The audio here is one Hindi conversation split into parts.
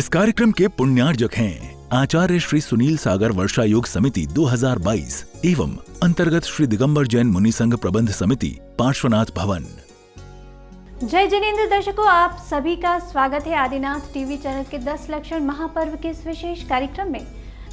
इस कार्यक्रम के पुण्यार्जक हैं आचार्य श्री सुनील सागर वर्षा योग समिति 2022 एवं अंतर्गत श्री दिगंबर जैन मुनि संघ प्रबंध समिति पार्श्वनाथ भवन। जय जिनेंद्र दर्शकों, आप सभी का स्वागत है आदिनाथ टीवी चैनल के 10 लक्षण महापर्व के इस विशेष कार्यक्रम में।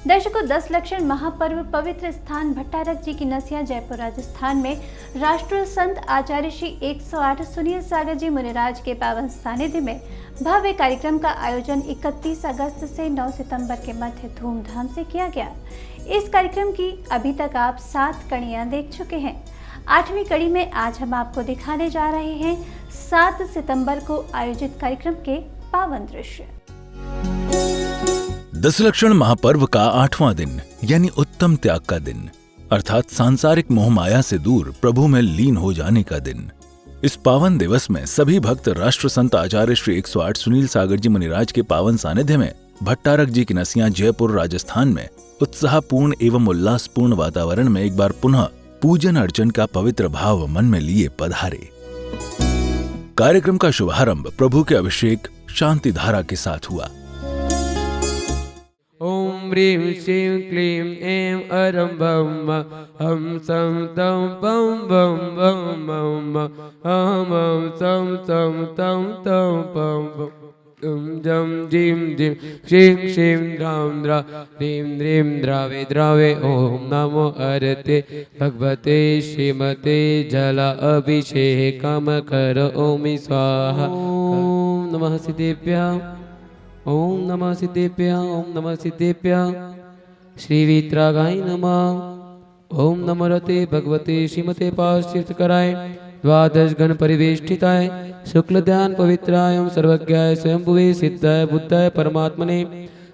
दर्शकों, 10 लक्षण महापर्व पवित्र स्थान भट्टारक जी की नसिया जयपुर राजस्थान में राष्ट्रीय संत आचार्य श्री 108 सुनील सागर जी मुनिराज के पावन सानिध्य में भव्य कार्यक्रम का आयोजन 31 अगस्त से 9 सितंबर के मध्य धूमधाम से किया गया। इस कार्यक्रम की अभी तक आप 7 कड़ियां देख चुके हैं। 8वीं कड़ी में आज हम आपको दिखाने जा रहे हैं 7 सितंबर को आयोजित कार्यक्रम के पावन दृश्य। 10 लक्षण महापर्व का 8वां दिन यानी उत्तम त्याग का दिन अर्थात सांसारिक मोह माया से दूर प्रभु में लीन हो जाने का दिन। इस पावन दिवस में सभी भक्त राष्ट्र संत आचार्य श्री 108 सुनील सागर जी मुनिराज के पावन सानिध्य में भट्टारक जी की नसिया जयपुर राजस्थान में उत्साहपूर्ण एवं उल्लासपूर्ण वातावरण में एक बार पुनः पूजन अर्चन का पवित्र भाव मन में लिए पधारे। कार्यक्रम का शुभारंभ प्रभु के अभिषेक शांति धारा के साथ हुआ। ओम ह्रीं श्रीं क्लीं ऐं अरं बम हम सम तम पम बम बम बम हम सम तम तम तम पम जम जिम जिम श्रीं श्रीं द्रां द्रा ह्रीं ह्रीं द्रावे द्रावे। ओम नमो अरते भगवते श्रीमते जल अभिषेकम कर ओम स्वाहा। ओम नमः सिद्धेभ्यः ओम नमः सिद्धेभ्यः ओम नमः सिद्धेभ्यः। श्री वीतरागाय नमः। ओम नमो रते भगवते श्रीमते पार्श्वतीर्थकराय द्वादश गण परिवेष्टिताय शुक्ल ध्यान पवित्राय सर्वज्ञाय स्वयंभुवे सिद्धाय बुद्धाय परमात्मने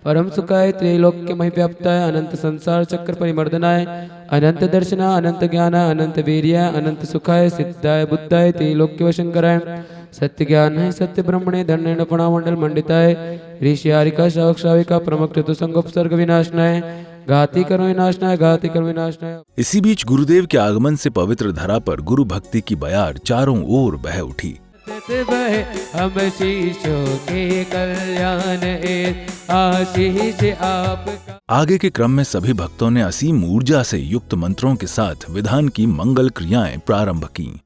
परम सुखाय त्रैलोक्य महिव्याप्ताय अनंत संसार चक्र परिमर्दनाय अनंत दर्शना अनंत ज्ञान अनंत वीर्याय अनंत सुखाय सिद्धाय बुद्धाय त्रैलोक्य वशंकराय सत्य ज्ञान है सत्य ब्रह्मणे धन्य मंडल मंडिताय ऋषि आरिका शावक शाविका प्रमुख चतुसंगोपसर्ग विनाशनाय घाती कर्म विनाशनाय घाती कर्म विनाशनाय। इसी बीच गुरुदेव के आगमन से पवित्र धरा पर गुरु भक्ति की बयार चारों ओर बह उठी। हम शीशों के कल्याण आशीष आपका। आगे के क्रम में सभी भक्तों ने असीम ऊर्जा से युक्त मंत्रों के साथ विधान की मंगल क्रियाएं प्रारंभ की।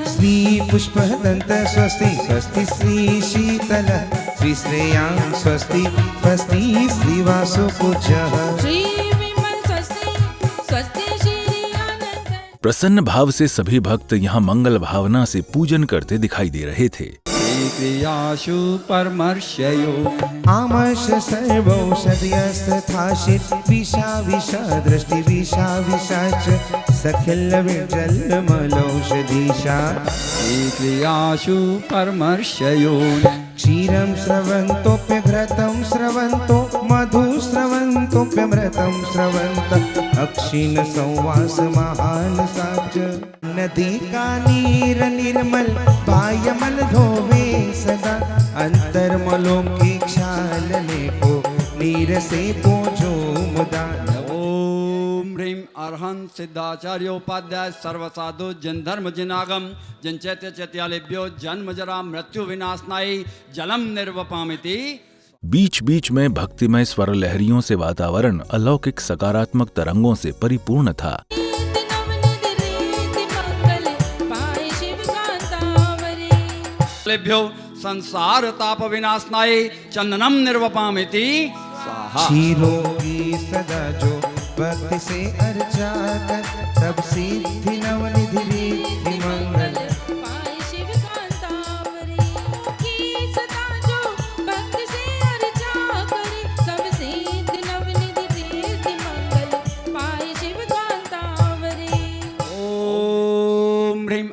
श्री पुष्पदंत स्वस्ति स्वस्ति श्री शीतल श्री श्रेयां स्वस्ति स्वस्ति श्री वासु पूज्यः। प्रसन्न भाव से सभी भक्त यहाँ मंगल भावना से पूजन करते दिखाई दे रहे थे। क्रियाशु परमर्शयो आमश सर्वौषधयस्तथाशित विषा विषा दृष्टि विषा विषाच सखिल विजल मलौषधीशा। क्रियाशु परमर्शयो क्षीरं स्रवन्तोऽप्यघृतं स्रवन्तो मधु स्रवन्तोऽप्यमृतं स्रवन्त अक्षीण संवास महान साच। नदी का नीर निर्मल पायमल धोवे सदा अंतर्मलों की क्षालने को नीर से पोंछो मुदा। ओम ह्रीं अर्हं सिद्धाचार्योपाध्याय सर्वसाधु जन धर्म जिनागम जन चैत्य चैत्यालेभ्यो जन्म जरा मृत्यु विनाशनाय जलम निर्वपामिति। बीच बीच में भक्तिमय स्वर लहरियों से वातावरण अलौकिक सकारात्मक तरंगों से परिपूर्ण था। संसार ताप विनाशनाय चंदनम निर्वपामिति स्वाहा। क्षीरोगी सदा जो भक्ति से अर्चा कर सब सिद्धि नवनिधि रिद्धि मंगल।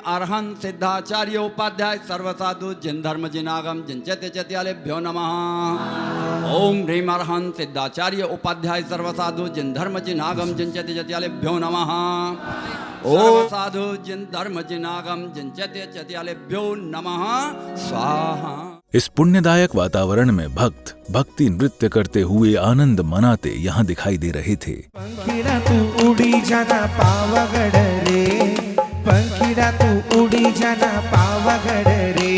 अर्हं सिद्धाचार्योपाध्याय सर्वसाधु जन धर्म जिनागम जन चैत्य चैत्यालेभ्यो नमः। ओम ह्रीं अर्हं सिद्धाचार्य उपाध्याय सर्वसाधु जन धर्म जिनागम जन चैत्य चैत्यालेभ्यो नमः। ओम साधु जन धर्म जिनागम जन चैत्य चैत्यालेभ्यो नमः स्वाहा। इस पुण्यदायक वातावरण में भक्त भक्ति नृत्य करते हुए आनंद मनाते यहाँ दिखाई दे रहे थे। पंखीड़ा तू उड़ी जाना पावागढ़ रे, पंखीड़ा तू उड़ी जाना पावागढ़ रे,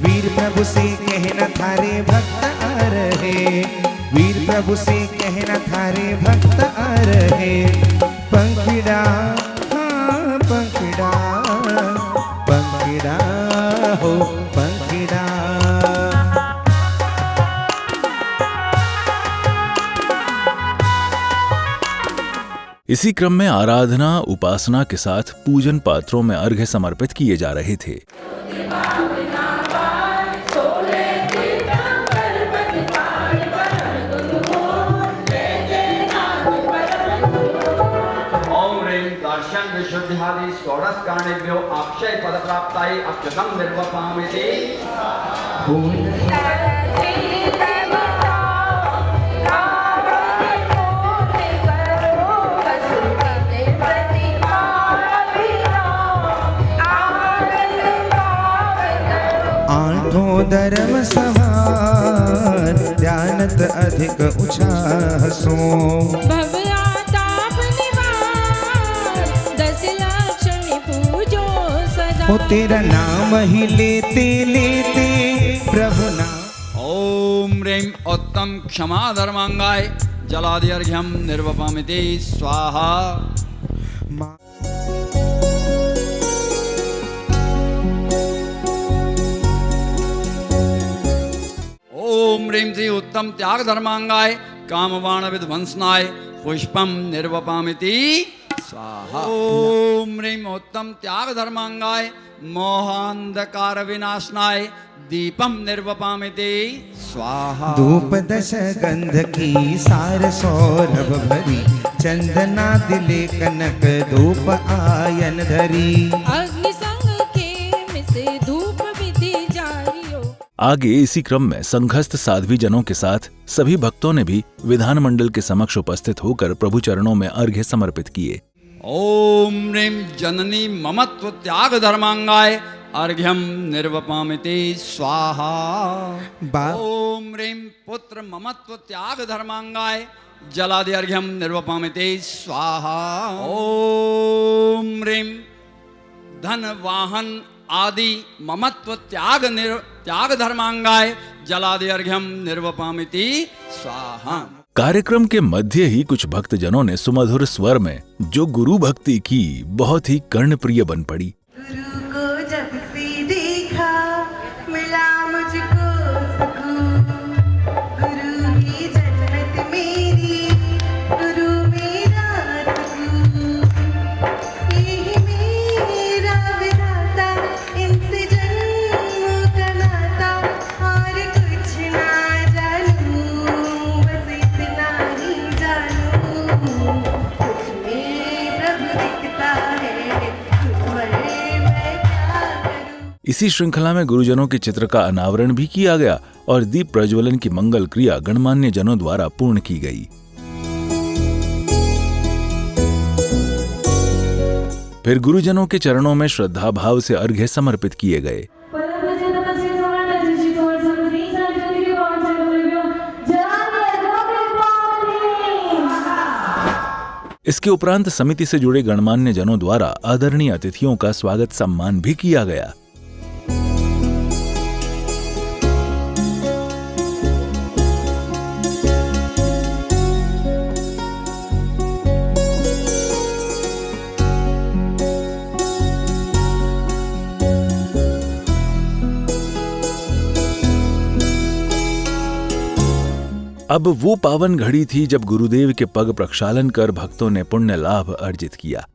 वीर प्रभु से कहना थारे भक्त आ रहे, वीर प्रभु से कहना थारे भक्त आ रहे। पंखिड़ा हाँ पंखिड़ा, पंखिड़ा हो पंखिड़ा। इसी क्रम में आराधना उपासना के साथ पूजन पात्रों में अर्घ्य समर्पित किए जा रहे थे। विशुद्धादि षोडश कारणेभ्यो अक्षय पद प्राप्ताय अक्षतं निर्वपामिति। आठों धर्म सवार ध्यानत अधिक उछासो। ओ तेरा नाम ही लेते लेते प्रभु नाम। ओम ह्रीं उत्तम क्षमा धर्मांगाय जलादि अर्घ्यं निर्वपामिति स्वाहा। ओम ह्रीं श्री उत्तम त्याग धर्मांगाय कामवाण विध्वंसनाय पुष्पम निर्वपामिति स्वाहा। ओम ह्रीं उत्तम त्याग धर्मांगाय मोहांधकार विनाशनाय दीपम निर्वपामिति स्वाहा। धूप दश गंध की सार सौरभ भरी, चंदना दिले कनक धूप आयन धरी। अग्नि संग के मिसे धूप विधि जारियो। आगे इसी क्रम में संघस्थ साध्वी जनों के साथ सभी भक्तों ने भी विधानमंडल के समक्ष उपस्थित होकर प्रभु चरणों में अर्घ्य समर्पित किए। ओम ह्रीं जननी ममत्व त्याग धर्मांगाय अर्घ्यं निर्वपामिति स्वाहा। ओम ह्रीं पुत्र ममत्व त्याग धर्मांगाय जलादि अर्घ्यं निर्वपामिति स्वाहा। ओम ह्रीं धन वाहन आदि ममत्व त्याग धर्मांगाय जलादि अर्घ्यं निर्वपामिति स्वाहा। कार्यक्रम के मध्य ही कुछ भक्तजनों ने सुमधुर स्वर में जो गुरु भक्ति की बहुत ही कर्णप्रिय बन पड़ी। गुरु को जब से देखा मिला मुझको सुकून, गुरु ही जन्नत मेरी, गुरु मेरा सुकून। यही मेरा विधाता, इनसे जन्मों का नाता, और कुछ ना जानूं, बस इतना ही जानूं। कुछ में प्रभु दिखता है, इसी श्रृंखला में गुरुजनों के चित्र का अनावरण भी किया गया और दीप प्रज्वलन की मंगल क्रिया गणमान्य जनों द्वारा पूर्ण की गई। फिर गुरुजनों के चरणों में श्रद्धा भाव से अर्घ्य समर्पित किए गए। इसके उपरांत समिति से जुड़े गणमान्य जनों द्वारा आदरणीय अतिथियों का स्वागत सम्मान भी किया गया। अब वो पावन घड़ी थी जब गुरुदेव के पग प्रक्षालन कर भक्तों ने पुण्य लाभ अर्जित किया।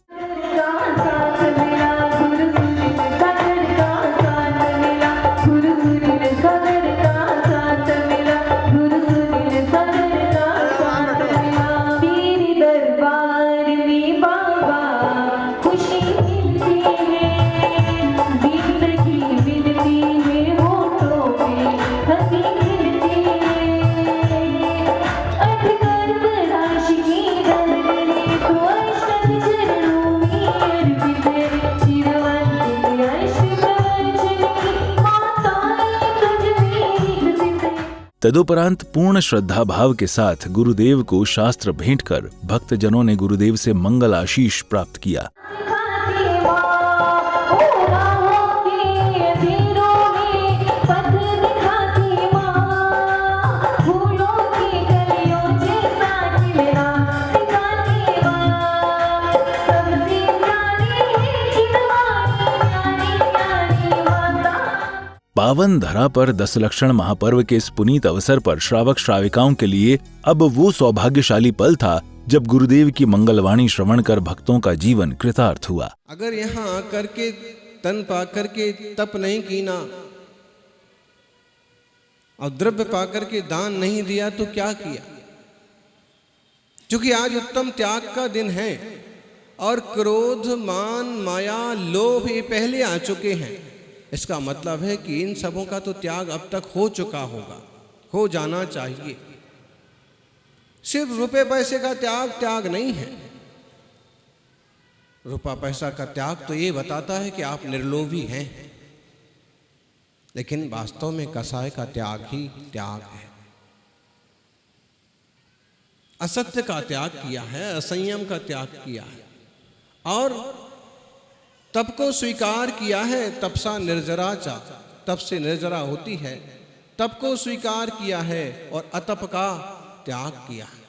तदुपरांत पूर्ण श्रद्धा भाव के साथ गुरुदेव को शास्त्र भेंट कर भक्तजनों ने गुरुदेव से मंगल आशीष प्राप्त किया। पावन धरा पर दशलक्षण महापर्व के इस पुनीत अवसर पर श्रावक श्राविकाओं के लिए अब वो सौभाग्यशाली पल था जब गुरुदेव की मंगलवाणी श्रवण कर भक्तों का जीवन कृतार्थ हुआ। अगर यहाँ आकर के तन पाकर के तप नहीं कीना और द्रव्य पाकर के दान नहीं दिया तो क्या किया? क्योंकि आज उत्तम त्याग का दिन है और क्रोध, मान, माया, लोभ ये पहले आ चुके हैं। इसका मतलब है कि इन सबों का तो त्याग अब तक हो चुका होगा, हो जाना चाहिए। सिर्फ रुपए पैसे का त्याग नहीं है। रुपया पैसा का त्याग तो ये बताता है कि आप निर्लोभी हैं, लेकिन वास्तव में कसाय का त्याग ही त्याग है। असत्य का त्याग किया है, असंयम का त्याग किया है और तप को स्वीकार किया है। तपसा निर्जरा चा, तप से निर्जरा होती है। तप को स्वीकार किया है और अतप का त्याग किया है।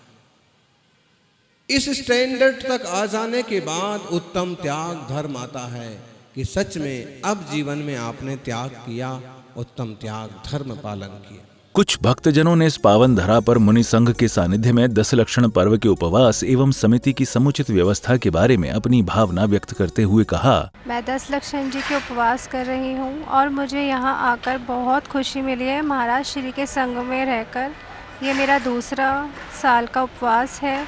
इस स्टैंडर्ड तक आ जाने के बाद उत्तम त्याग धर्म आता है कि सच में अब जीवन में आपने त्याग किया, उत्तम त्याग धर्म पालन किया। कुछ भक्तजनों ने इस पावन धरा पर मुनि संघ के सानिध्य में दशलक्षण पर्व के उपवास एवं समिति की समुचित व्यवस्था के बारे में अपनी भावना व्यक्त करते हुए कहा, मैं दशलक्षण जी के उपवास कर रही हूँ और मुझे यहाँ आकर बहुत खुशी मिली है। महाराज श्री के संग में रहकर ये मेरा दूसरा साल का उपवास है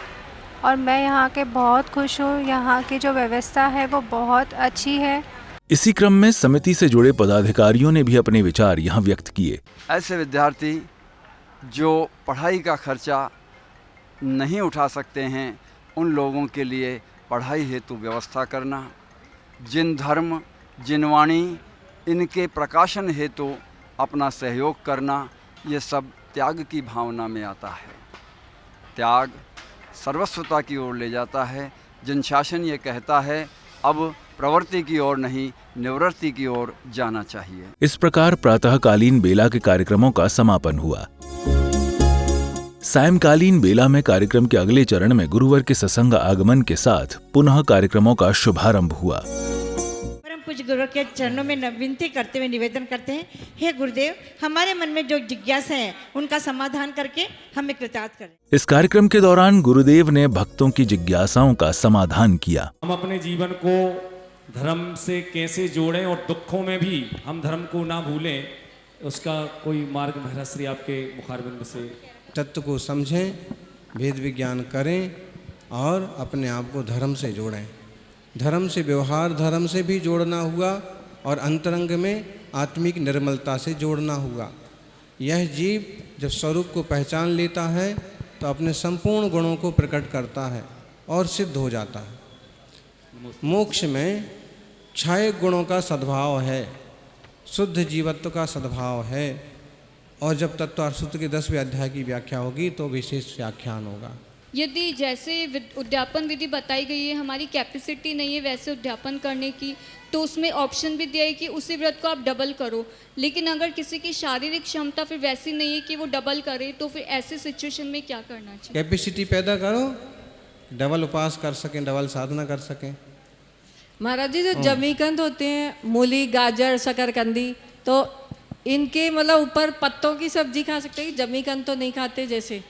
और मैं यहाँ के बहुत खुश हूँ। यहाँ की जो व्यवस्था है वो बहुत अच्छी है। इसी क्रम में समिति से जुड़े पदाधिकारियों ने भी अपने विचार यहाँ व्यक्त किए। ऐसे विद्यार्थी जो पढ़ाई का खर्चा नहीं उठा सकते हैं, उन लोगों के लिए पढ़ाई हेतु व्यवस्था करना, जिन धर्म, जिन वाणी, इनके प्रकाशन हेतु अपना सहयोग करना, ये सब त्याग की भावना में आता है। त्याग सर्वस्वता की ओर ले जाता है। जन शासन ये कहता है अब प्रवृत्ति की ओर नहीं, निवृत्ति की ओर जाना चाहिए। इस प्रकार प्रातःकालीन बेला के कार्यक्रमों का समापन हुआ। सायंकालीन बेला में कार्यक्रम के अगले चरण में गुरुवर के सत्संग आगमन के साथ पुनः कार्यक्रमों का शुभारंभ हुआ। परम पूज्य गुरुवर के चरणों में विनती करते हुए निवेदन करते हैं, हे गुरुदेव, हमारे मन में जो जिज्ञासा है उनका समाधान करके हमें कृतार्थ करें। इस कार्यक्रम के दौरान गुरुदेव ने भक्तों की जिज्ञासाओं का समाधान किया। हम अपने जीवन को धर्म से कैसे जोड़ें और दुखों में भी हम धर्म को ना भूलें, उसका कोई मार्ग महाराज श्री आपके मुखारबिंद से। तत्व को समझें, वेद विज्ञान करें और अपने आप को धर्म से जोड़ें। धर्म से व्यवहार, धर्म से भी जोड़ना हुआ और अंतरंग में आत्मिक निर्मलता से जोड़ना हुआ। यह जीव जब स्वरूप को पहचान लेता है तो अपने संपूर्ण गुणों को प्रकट करता है और सिद्ध हो जाता है। मोक्ष में क्षय गुणों का सद्भाव है, शुद्ध जीवत्व का सद्भाव है और जब तत्वार्थ सूत्र के 10वें अध्याय की व्याख्या होगी तो विशेष व्याख्यान होगा। यदि जैसे उद्यापन विधि बताई गई है, हमारी कैपेसिटी नहीं है वैसे उद्यापन करने की, तो उसमें ऑप्शन भी दिया है कि उसी व्रत को आप डबल करो। लेकिन अगर किसी की शारीरिक क्षमता फिर वैसी नहीं है कि वो डबल करे, तो फिर ऐसे सिचुएशन में क्या करना चाहिए? कैपेसिटी पैदा करो, डबल उपास कर सकें, डबल साधना कर सकें। महाराज जी, जो जमीकंद होते हैं, मूली, गाजर, शकरकंदी, तो इनके मतलब ऊपर पत्तों की सब्जी खा सकते हैं, जमीकंद तो नहीं खाते। जैसे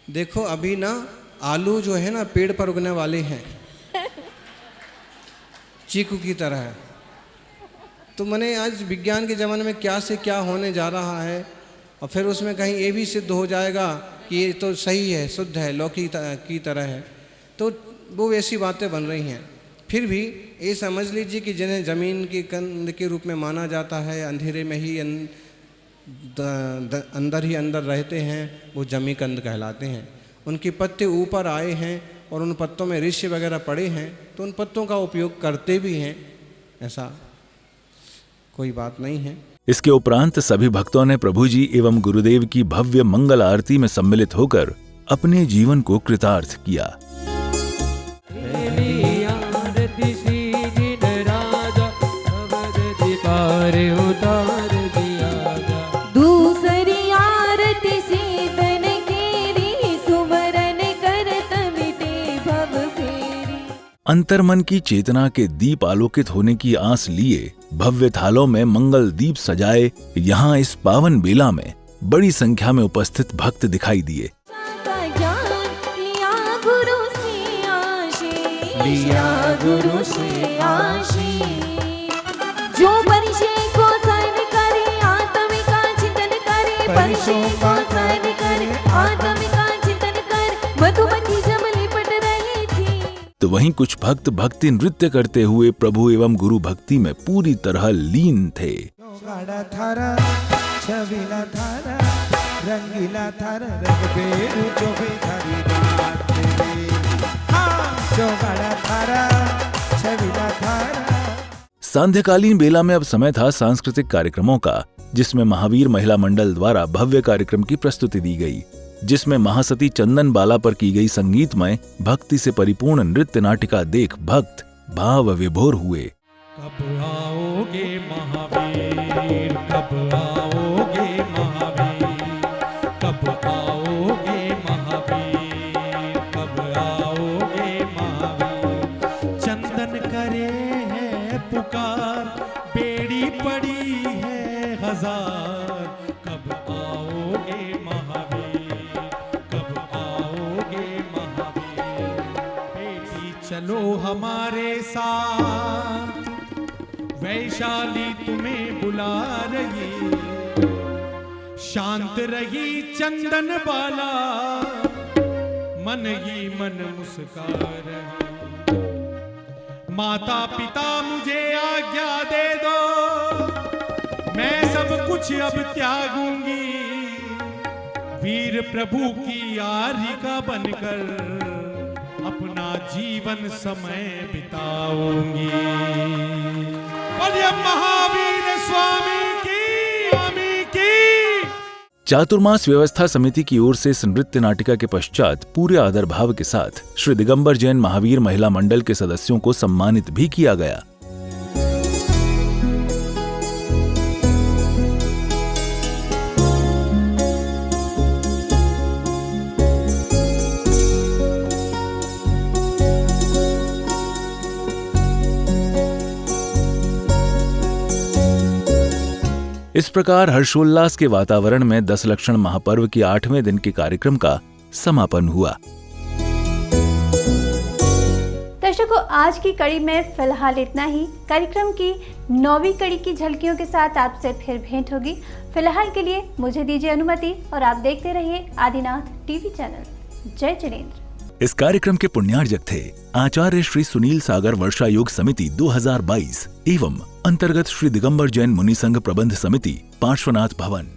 देखो अभी ना आलू जो है ना पेड़ पर उगने वाले हैं, चीकू की तरह है। तो मैंने आज विज्ञान के ज़माने में क्या से क्या होने जा रहा है और फिर उसमें कहीं ये भी सिद्ध हो जाएगा कि ये तो सही है, शुद्ध है, लौकी की तरह है, तो वो वैसी बातें बन रही हैं। फिर भी ये समझ लीजिए कि जिन्हें ज़मीन की कंद के रूप में माना जाता है, अंधेरे में ही अंदर ही अंदर रहते हैं, वो जमी कंद कहलाते हैं। उनके पत्ते ऊपर आए हैं और उन पत्तों में ऋषि वगैरह पड़े हैं, तो उन पत्तों का उपयोग करते भी हैं, ऐसा कोई बात नहीं है। इसके उपरांत सभी भक्तों ने प्रभु जी एवं गुरुदेव की भव्य मंगल आरती में सम्मिलित होकर अपने जीवन को कृतार्थ किया। अंतर्मन की चेतना के दीप आलोकित होने की आस लिए भव्य थालों में मंगल दीप सजाए यहाँ इस पावन बेला में बड़ी संख्या में उपस्थित भक्त दिखाई दिए। लिया गुरु से आशीष, जो परिचय को सहन करे आत्मिका चिंतन करे, परिचय को सहन करे आत्मिका चिंतन करे, मधुमती जब लिपट रही थी। तो वहीं कुछ भक्त भक्ति नृत्य करते हुए प्रभु एवं गुरु भक्ति में पूरी तरह लीन थे। गाड़ा थारा छबीला थारा रंगीला थारा रंग बेरू जो भी थारी बात तेरी, जो गाड़ा थारा छबीला थारा। सांध्यकालीन बेला में अब समय था सांस्कृतिक कार्यक्रमों का, जिसमें महावीर महिला मंडल द्वारा भव्य कार्यक्रम की प्रस्तुति दी गई, जिसमें महासती चंदन बाला पर की गई संगीतमय भक्ति से परिपूर्ण नृत्य नाटिका देख भक्त भाव विभोर हुए। कब आओगे महावीर, कब आओगे महावीर, कब आओगे महावीर, कब आओगे महावीर। चंदन करे है पुकार, बेड़ी पड़ी है हजार, कब आओगे महावीर, कब आओगे महावीर। बेटी चलो हमारे साथ, वैशाली तुम्हें बुला रही, शांत रही चंदन बाला, मन ही मन मुस्का रही। माता पिता मुझे आज्ञा दे दो, मैं सब कुछ अब त्यागूंगी, वीर प्रभु की आरिका बनकर अपना जीवन समय बिताऊंगी। महावीर स्वामी की, स्वामी की। चातुर्मास व्यवस्था समिति की ओर से इस नृत्य नाटिका के पश्चात पूरे आदर भाव के साथ श्री दिगंबर जैन महावीर महिला मंडल के सदस्यों को सम्मानित भी किया गया। इस प्रकार हर्षोल्लास के वातावरण में 10 लक्षण महापर्व के 8वें दिन के कार्यक्रम का समापन हुआ। दर्शकों, आज की कड़ी में फिलहाल इतना ही। कार्यक्रम की 9वीं कड़ी की झलकियों के साथ आपसे फिर भेंट होगी। फिलहाल के लिए मुझे दीजिए अनुमति और आप देखते रहिए आदिनाथ टीवी चैनल। जय जिनेंद्र। इस कार्यक्रम के पुण्यार्जक थे आचार्य श्री सुनील सागर वर्षा योग समिति 2022 एवं अंतर्गत श्री दिगंबर जैन मुनि संघ प्रबंध समिति पार्श्वनाथ भवन।